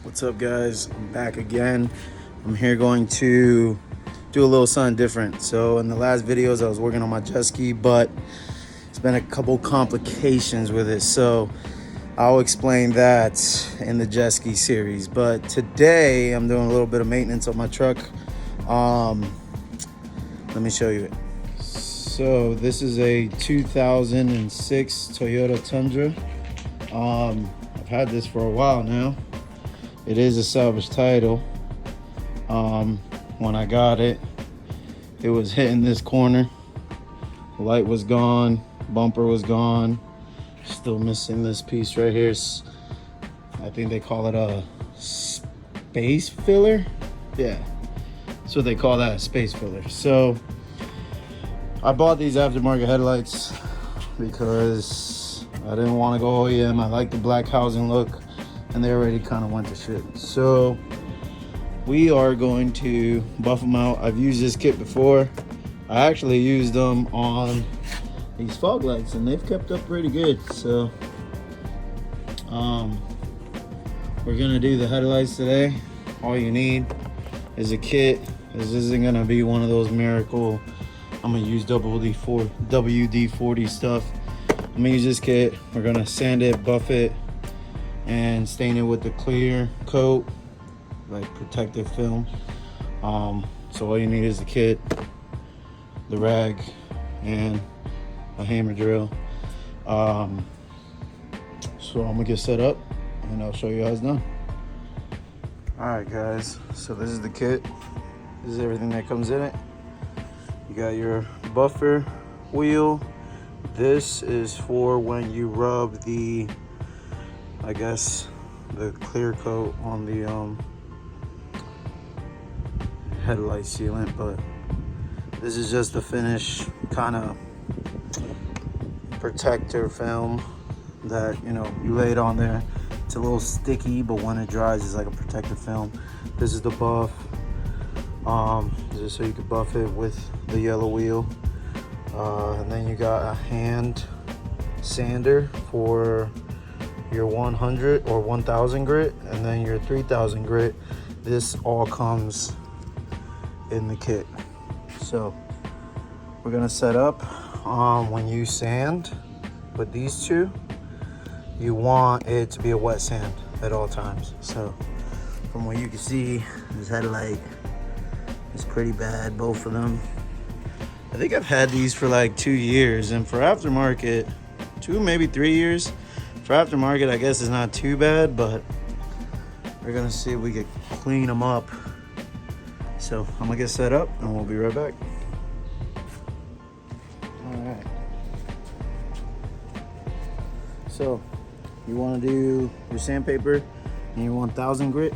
What's up, guys? I'm back again. I'm here going to do a little something different. So in the last videos I was working on my jet ski, but it's been a couple complications with it, so I'll explain that in the jet ski series. But today I'm doing a little bit of maintenance on my truck. Let me show you it. So this is a 2006 Toyota Tundra. I've had this for a while now. It is a salvage title. When I got it, it was hitting this corner. The light was gone, bumper was gone. Still missing this piece right here. I think they call it a space filler. Yeah, that's what they call that, a space filler. So I bought these aftermarket headlights because I didn't want to go OEM. I like the black housing look, and they already kind of went to shit. So we are going to buff them out. I've used this kit before. I actually used them on these fog lights and they've kept up pretty good. So we're gonna do the headlights today. All you need is a kit. This isn't gonna be one of those miracle, I'm gonna use WD-40 stuff. I'm gonna use this kit. We're gonna sand it, buff it, and stain it with the clear coat, like protective film. So all you need is the kit, the rag, and a hammer drill. So I'm gonna get set up and I'll show you how it's done. All right, guys, so this is the kit. This is everything that comes in it. You got your buffer wheel. This is for when you rub the, I guess, the clear coat on the headlight sealant, but this is just the finish kind of protector film that, you know, you lay it on there. It's a little sticky, but when it dries it's like a protective film. This is the buff, just so you can buff it with the yellow wheel. And then you got a hand sander for your 100 or 1000 grit, and then your 3000 grit. This all comes in the kit. So we're gonna set up. When you sand with these two, you want it to be a wet sand at all times. So from what you can see, this headlight is pretty bad, both of them. I think I've had these for like 2 years, and for aftermarket, 2, maybe 3 years. For aftermarket, I guess it's not too bad, but we're gonna see if we can clean them up. So I'm gonna get set up and we'll be right back. All right. So you wanna do your sandpaper and your 1000 grit.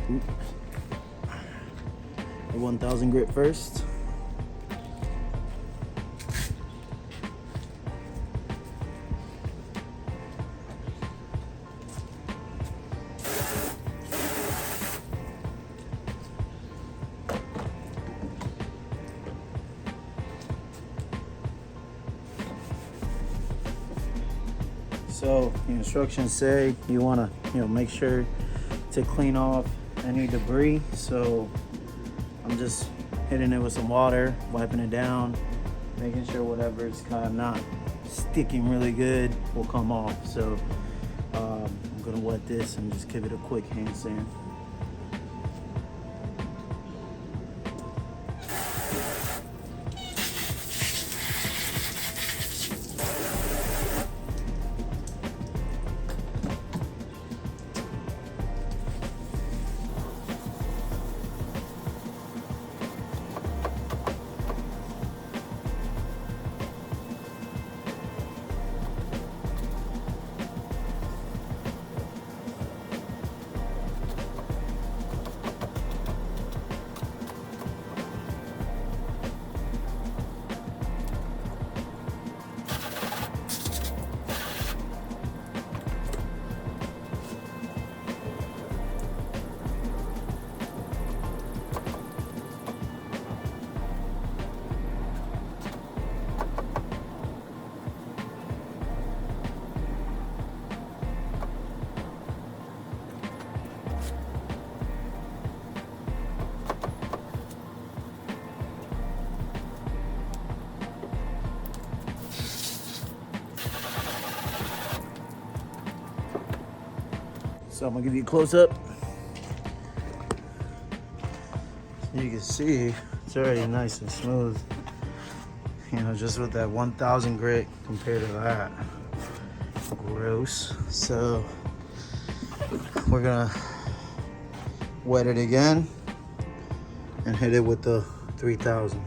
Your 1000 grit first. So the instructions say you want to, make sure to clean off any debris. So I'm just hitting it with some water, wiping it down, making sure whatever is kind of not sticking really good will come off. So I'm gonna wet this and just give it a quick hand sand. So I'm gonna give you a close up. You can see it's already nice and smooth. You know, just with that 1000 grit compared to that. Gross. So we're gonna wet it again and hit it with the 3000.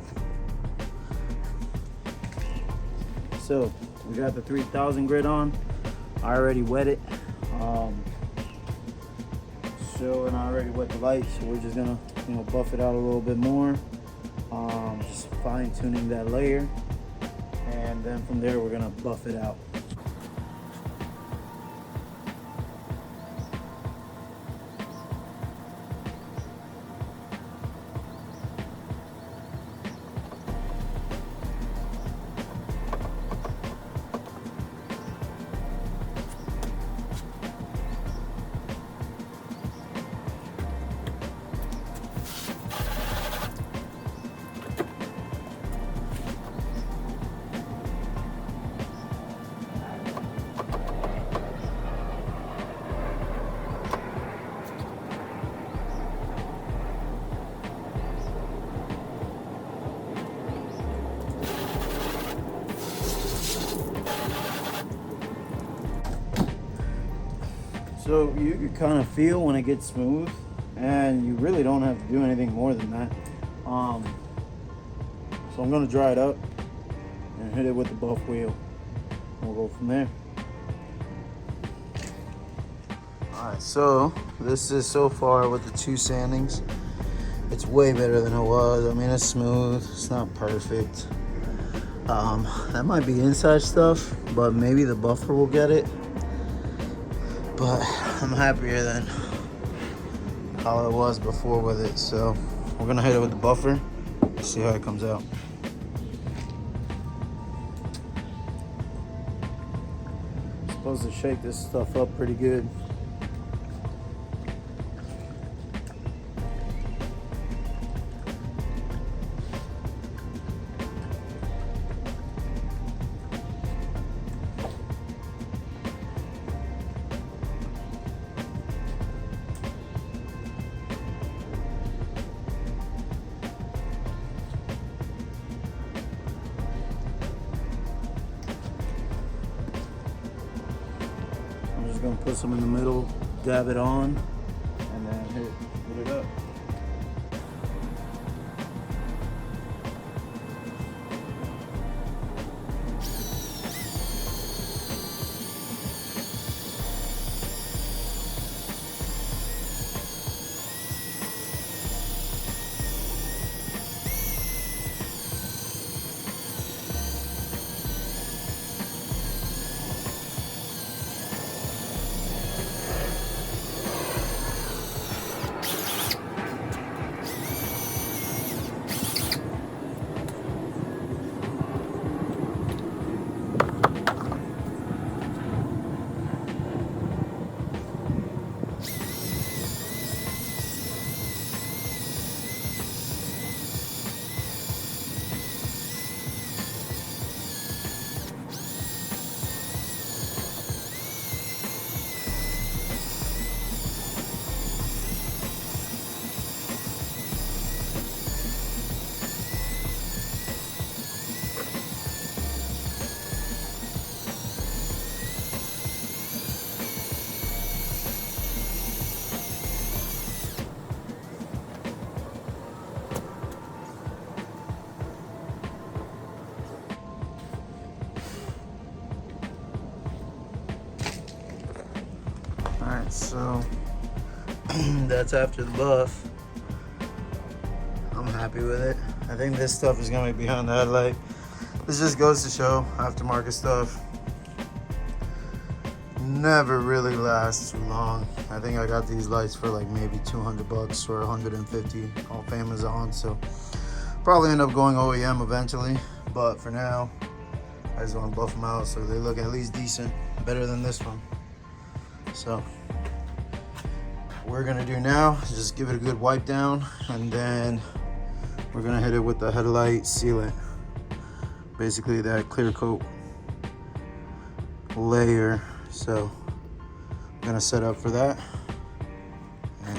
So we got the 3000 grit on. I already wet it. And I already wet the light, so we're just gonna, you know, buff it out a little bit more. Just fine tuning that layer, and then from there we're gonna buff it out. So you can kind of feel when it gets smooth, and you really don't have to do anything more than that. So I'm gonna dry it up and hit it with the buff wheel. We'll go from there. All right, so this is so far with the 2 sandings. It's way better than it was. I mean, it's smooth, it's not perfect. That might be inside stuff, but maybe the buffer will get it. But I'm happier than how it was before with it. So we're gonna hit it with the buffer, see how it comes out. Supposed to shake this stuff up pretty good. Gonna put some in the middle, dab it on, and then hit it up. Alright, so that's after the buff. I'm happy with it. I think this stuff is gonna be behind the headlight. This just goes to show aftermarket stuff never really lasts too long. I think I got these lights for like maybe 200 bucks or 150 off Amazon, so probably end up going OEM eventually, but for now I just want to buff them out so they look at least decent, better than this one. So what we're gonna do now is just give it a good wipe down, and then we're gonna hit it with the headlight sealant, basically that clear coat layer. So I'm gonna set up for that.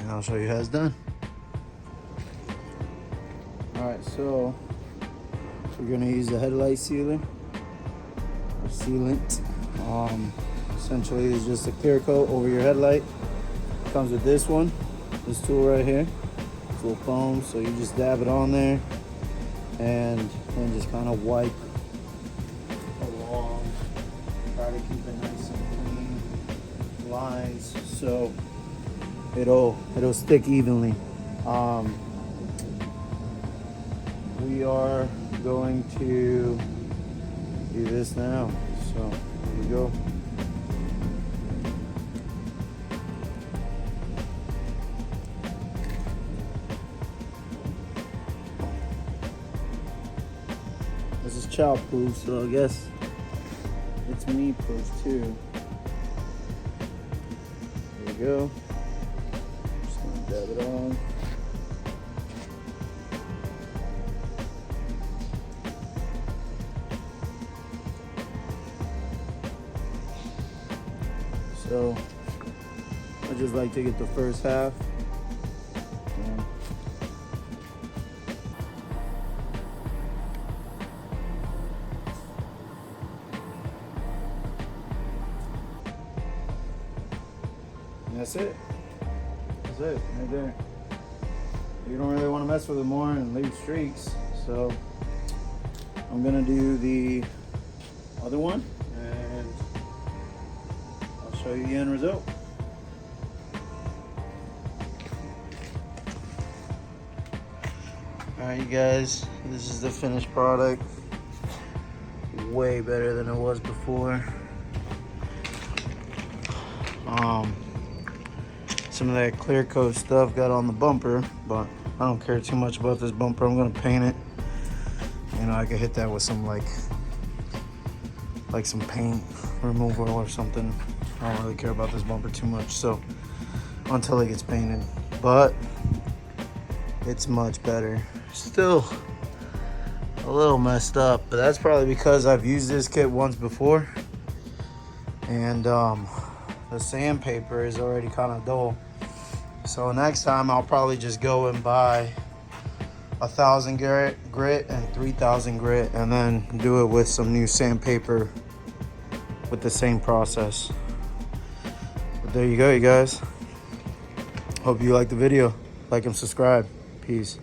and I'll show you how it's done. All right, so we're gonna use the headlight sealer or sealant. Essentially, it's just a clear coat over your headlight. Comes with this one, this tool right here. It's a little foam, so you just dab it on there and then just kind of wipe along. Try to keep it nice and clean lines so it'll stick evenly. We are going to do this now. So here we go. This is child proof, so I guess it's me proof too. There we go. Just gonna dab it on. So I just like to get the first half. And that's it. That's it, right there. You don't really want to mess with it more and leave streaks. So I'm gonna do the other one and I'll show you the end result. Alright you guys, this is the finished product. Way better than it was before. Some of that clear coat stuff got on the bumper, but I don't care too much about this bumper. I'm gonna paint it. You know, I could hit that with some like some paint removal or something. I don't really care about this bumper too much, so until it gets painted. But it's much better. Still a little messed up, but that's probably because I've used this kit once before, and the sandpaper is already kind of dull. So next time I'll probably just go and buy 1,000 grit and 3,000 grit, and then do it with some new sandpaper with the same process. But there you go, you guys. Hope you liked the video. Like and subscribe. Peace.